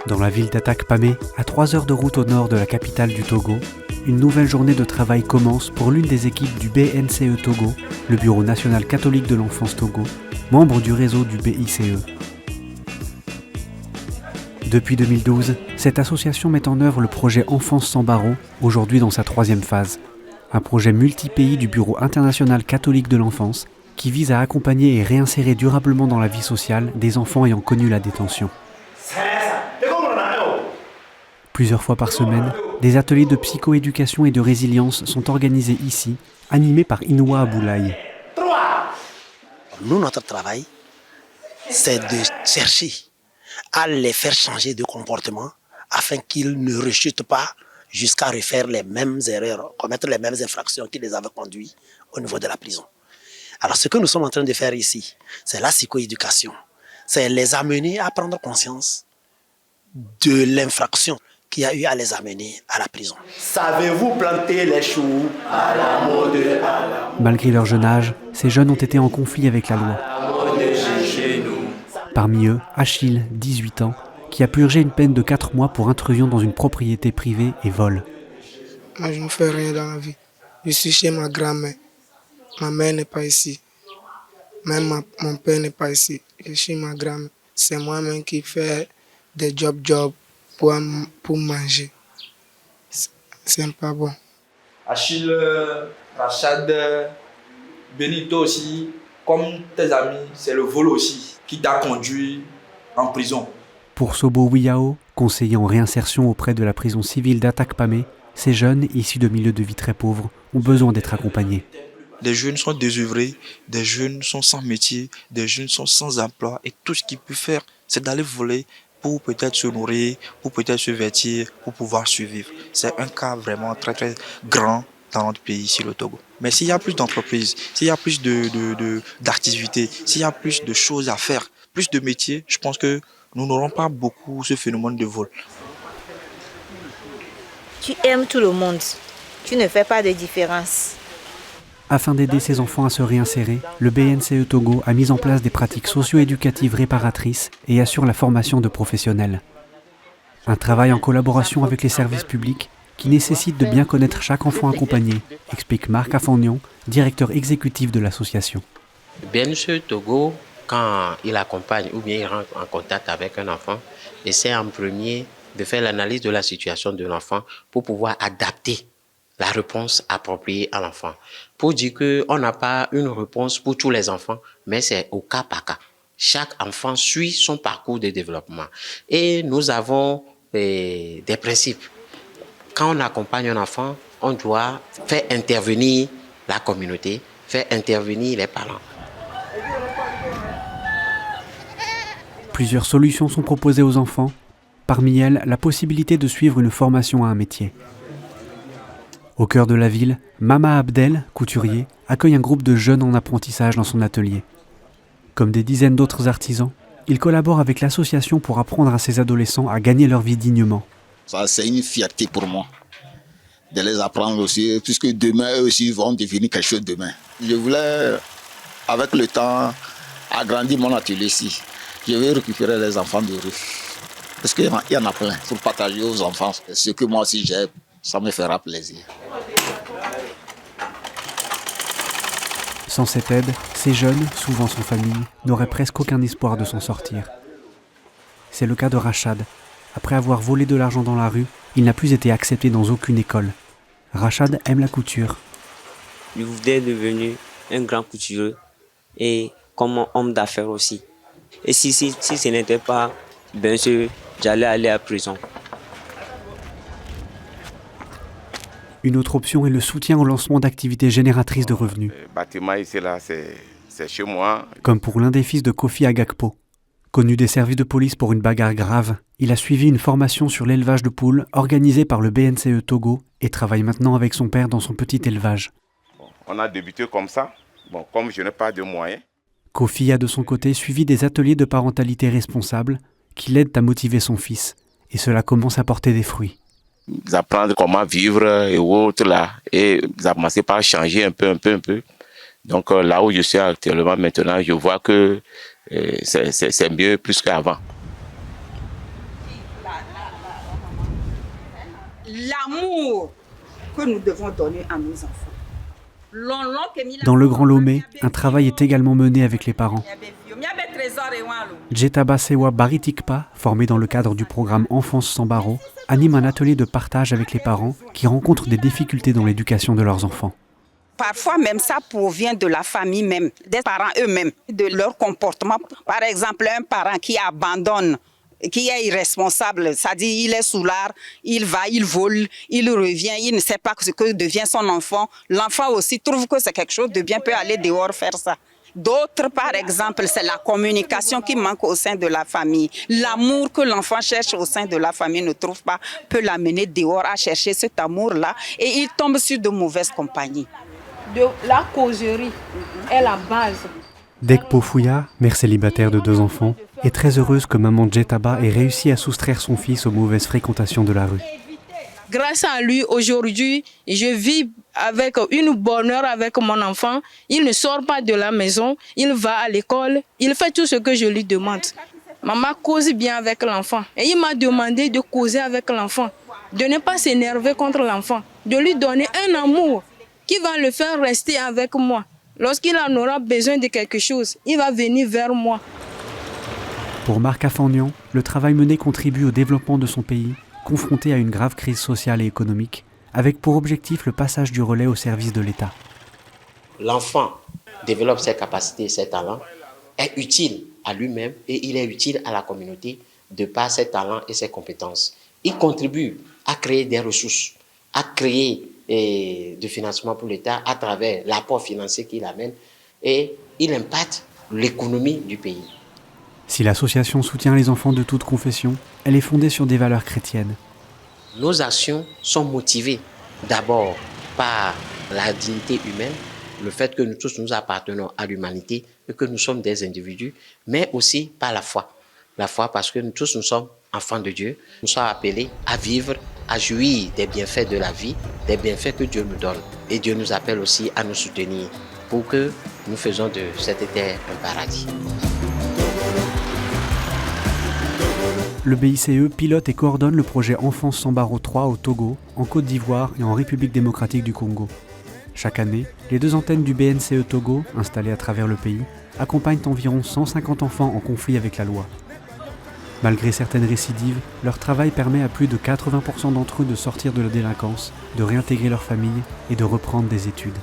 Dans la ville d'Atakpamé, à 3 heures de route au nord de la capitale du Togo, une nouvelle journée de travail commence pour l'une des équipes du BNCE Togo, le Bureau national catholique de l'enfance Togo, membre du réseau du BICE. Depuis 2012, cette association met en œuvre le projet Enfance sans barreaux, aujourd'hui dans sa 3e phase. Un projet multi-pays du Bureau international catholique de l'enfance qui vise à accompagner et réinsérer durablement dans la vie sociale des enfants ayant connu la détention. Plusieurs fois par semaine, des ateliers de psychoéducation et de résilience sont organisés ici, animés par Inoua Aboulaye. Nous, notre travail, c'est de chercher à les faire changer de comportement afin qu'ils ne rechutent pas jusqu'à refaire les mêmes erreurs, commettre les mêmes infractions qui les avaient conduits au niveau de la prison. Alors ce que nous sommes en train de faire ici, c'est la psychoéducation. C'est les amener à prendre conscience de l'infraction qui a eu à les amener à la prison. Savez-vous planter les choux à la mode? Malgré leur jeune âge, ces jeunes ont été en conflit avec la loi. Parmi eux, Achille, 18 ans, qui a purgé une peine de 4 mois pour intrusion dans une propriété privée et vol. Moi, je ne fais rien dans la vie. Je suis chez ma grand-mère. Ma mère n'est pas ici. Même mon père n'est pas ici. Je suis ma grand-mère. C'est moi-même qui fais des jobs pour manger. C'est pas bon. Achille, Rachad, Benito aussi, comme tes amis, c'est le vol aussi qui t'a conduit en prison. Pour Sobo Wiyao, conseiller en réinsertion auprès de la prison civile d'Atakpamé, ces jeunes, issus de milieux de vie très pauvres, ont besoin d'être accompagnés. Des jeunes sont désœuvrés, des jeunes sont sans métier, des jeunes sont sans emploi et tout ce qu'ils peuvent faire, c'est d'aller voler pour peut-être se nourrir, pour peut-être se vêtir, pour pouvoir survivre. C'est un cas vraiment très très grand dans notre pays, ici le Togo. Mais s'il y a plus d'entreprises, s'il y a plus d'activités, s'il y a plus de choses à faire, plus de métiers, je pense que nous n'aurons pas beaucoup ce phénomène de vol. Tu aimes tout le monde, tu ne fais pas de différence. Afin d'aider ces enfants à se réinsérer, le BNCE Togo a mis en place des pratiques socio-éducatives réparatrices et assure la formation de professionnels. Un travail en collaboration avec les services publics qui nécessite de bien connaître chaque enfant accompagné, explique Marc Afognon, directeur exécutif de l'association. Le BNCE Togo, quand il accompagne ou bien il rentre en contact avec un enfant, essaie en premier de faire l'analyse de la situation de l'enfant pour pouvoir adapter la réponse appropriée à l'enfant. Pour dire qu'on n'a pas une réponse pour tous les enfants, mais c'est au cas par cas. Chaque enfant suit son parcours de développement. Et nous avons des principes. Quand on accompagne un enfant, on doit faire intervenir la communauté, faire intervenir les parents. Plusieurs solutions sont proposées aux enfants. Parmi elles, la possibilité de suivre une formation à un métier. Au cœur de la ville, Mama Abdel, couturier, accueille un groupe de jeunes en apprentissage dans son atelier. Comme des dizaines d'autres artisans, il collabore avec l'association pour apprendre à ces adolescents à gagner leur vie dignement. Ça, c'est une fierté pour moi de les apprendre aussi, puisque demain, eux aussi vont devenir quelque chose demain. Je voulais, avec le temps, agrandir mon atelier ici. Je vais récupérer les enfants de rue. Parce qu'il y en a plein pour partager aux enfants. Ce que moi aussi j'ai, ça me fera plaisir. Sans cette aide, ces jeunes, souvent sans famille, n'auraient presque aucun espoir de s'en sortir. C'est le cas de Rachad. Après avoir volé de l'argent dans la rue, il n'a plus été accepté dans aucune école. Rachad aime la couture. Je voudrais devenir un grand couturier et comme homme d'affaires aussi. Et si ce n'était pas, bien sûr, j'allais aller à prison. Une autre option est le soutien au lancement d'activités génératrices de revenus. Le bâtiment ici, là, c'est chez moi. Comme pour l'un des fils de Kofi Agakpo. Connu des services de police pour une bagarre grave, il a suivi une formation sur l'élevage de poules organisée par le BNCE Togo et travaille maintenant avec son père dans son petit élevage. On a débuté comme ça. Bon, comme je n'ai pas de moyens. Kofi a de son côté suivi des ateliers de parentalité responsable qui l'aident à motiver son fils. Et cela commence à porter des fruits. Apprendre comment vivre et autres là. Et ça a commencé par changer un peu. Donc là où je suis actuellement maintenant, je vois que c'est mieux plus qu'avant. l'amour que nous devons donner à nos enfants. Dans le Grand Lomé, un travail est également mené avec les parents. Djetaba Sewa Baritikpa, formé dans le cadre du programme Enfance sans barreaux, anime un atelier de partage avec les parents qui rencontrent des difficultés dans l'éducation de leurs enfants. Parfois même ça provient de la famille même, des parents eux-mêmes, de leur comportement. Par exemple, un parent qui abandonne, qui est irresponsable, c'est-à-dire il est soulard, il va, il vole, il revient, il ne sait pas ce que devient son enfant. L'enfant aussi trouve que c'est quelque chose de bien, peut aller dehors faire ça. D'autres, par exemple, c'est la communication qui manque au sein de la famille. L'amour que l'enfant cherche au sein de la famille ne trouve pas, peut l'amener dehors à chercher cet amour-là et il tombe sur de mauvaises compagnies. De la causerie est la base. Dekpo Fouya, mère célibataire de 2 enfants, est très heureuse que maman Djetaba ait réussi à soustraire son fils aux mauvaises fréquentations de la rue. Grâce à lui, aujourd'hui, je vis avec une bonheur avec mon enfant. Il ne sort pas de la maison, il va à l'école, il fait tout ce que je lui demande. Maman cause bien avec l'enfant. Et il m'a demandé de causer avec l'enfant, de ne pas s'énerver contre l'enfant, de lui donner un amour qui va le faire rester avec moi. Lorsqu'il en aura besoin de quelque chose, il va venir vers moi. Pour Marc Affandian, le travail mené contribue au développement de son pays, confronté à une grave crise sociale et économique, avec pour objectif le passage du relais au service de l'État. L'enfant développe ses capacités, ses talents, est utile à lui-même et il est utile à la communauté de par ses talents et ses compétences. Il contribue à créer des ressources, à créer de financement pour l'État à travers l'apport financier qu'il amène et il impacte l'économie du pays. Si l'association soutient les enfants de toute confession, elle est fondée sur des valeurs chrétiennes. Nos actions sont motivées d'abord par la dignité humaine, le fait que nous tous nous appartenons à l'humanité et que nous sommes des individus, mais aussi par la foi. La foi parce que nous tous nous sommes enfants de Dieu, nous sommes appelés à vivre, à jouir des bienfaits de la vie, des bienfaits que Dieu nous donne. Et Dieu nous appelle aussi à nous soutenir pour que nous faisions de cette terre un paradis. Le BICE pilote et coordonne le projet Enfance sans barreaux 3 au Togo, en Côte d'Ivoire et en République démocratique du Congo. Chaque année, les 2 antennes du BNCE Togo, installées à travers le pays, accompagnent environ 150 enfants en conflit avec la loi. Malgré certaines récidives, leur travail permet à plus de 80% d'entre eux de sortir de la délinquance, de réintégrer leur famille et de reprendre des études.